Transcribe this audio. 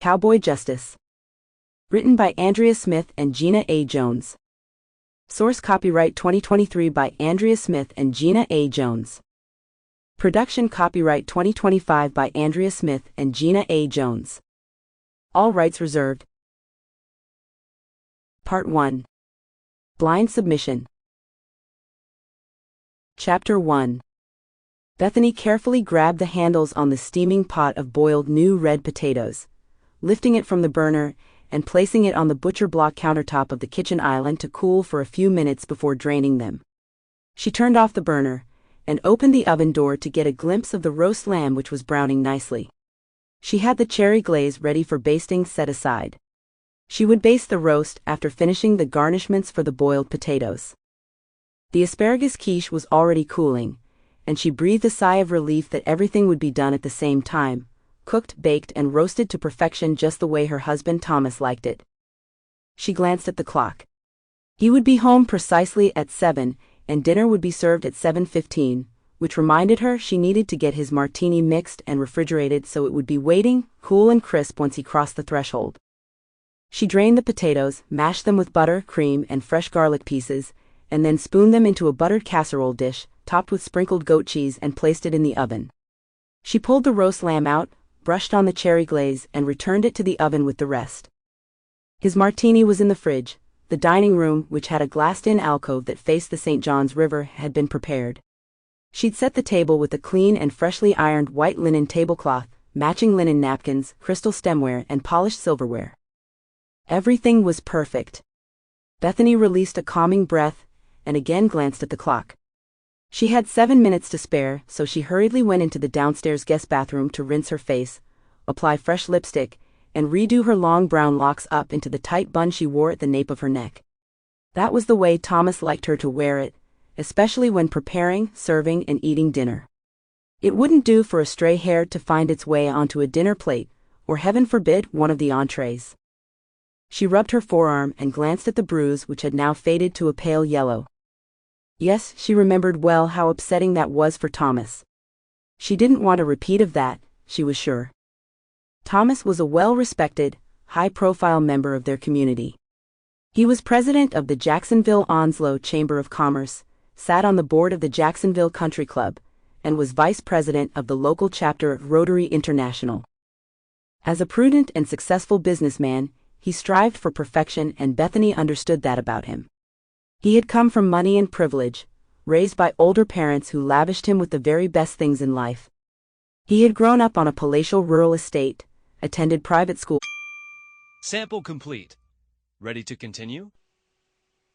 Cowboy Justice. Written by Andrea Smith and Gina A. Jones. Source copyright 2023 by Andrea Smith and Gina A. Jones. Production copyright 2025 by Andrea Smith and Gina A. Jones. All rights reserved. Part 1. Blind Submission. Chapter 1. Bethany carefully grabbed the handles on the steaming pot of boiled new red potatoes, lifting it from the burner and placing it on the butcher block countertop of the kitchen island to cool for a few minutes before draining them. She turned off the burner and opened the oven door to get a glimpse of the roast lamb, which was browning nicely. She had the cherry glaze ready for basting set aside. She would baste the roast after finishing the garnishments for the boiled potatoes. The asparagus quiche was already cooling, and she breathed a sigh of relief that everything would be done at the same time, cooked, baked, and roasted to perfection just the way her husband Thomas liked it. She glanced at the clock. He would be home precisely at 7, and dinner would be served at 7:15, which reminded her she needed to get his martini mixed and refrigerated so it would be waiting, cool and crisp once he crossed the threshold. She drained the potatoes, mashed them with butter, cream, and fresh garlic pieces, and then spooned them into a buttered casserole dish, topped with sprinkled goat cheese, and placed it in the oven. She pulled the roast lamb out, brushed on the cherry glaze, and returned it to the oven with the rest. His martini was in the fridge. The dining room, which had a glassed-in alcove that faced the St. Johns River, had been prepared. She'd set the table with a clean and freshly ironed white linen tablecloth, matching linen napkins, crystal stemware, and polished silverware. Everything was perfect. Bethany released a calming breath and again glanced at the clock. She had 7 minutes to spare, so she hurriedly went into the downstairs guest bathroom to rinse her face, apply fresh lipstick, and redo her long brown locks up into the tight bun she wore at the nape of her neck. That was the way Thomas liked her to wear it, especially when preparing, serving, and eating dinner. It wouldn't do for a stray hair to find its way onto a dinner plate, or heaven forbid, one of the entrees. She rubbed her forearm and glanced at the bruise, which had now faded to a pale yellow. Yes, she remembered well how upsetting that was for Thomas. She didn't want a repeat of that, she was sure. Thomas was a well-respected, high-profile member of their community. He was president of the Jacksonville-Onslow Chamber of Commerce, sat on the board of the Jacksonville Country Club, and was vice president of the local chapter of Rotary International. As a prudent and successful businessman, he strived for perfection, and Bethany understood that about him. He had come from money and privilege, raised by older parents who lavished him with the very best things in life. He had grown up on a palatial rural estate, attended private school. Sample complete. Ready to continue?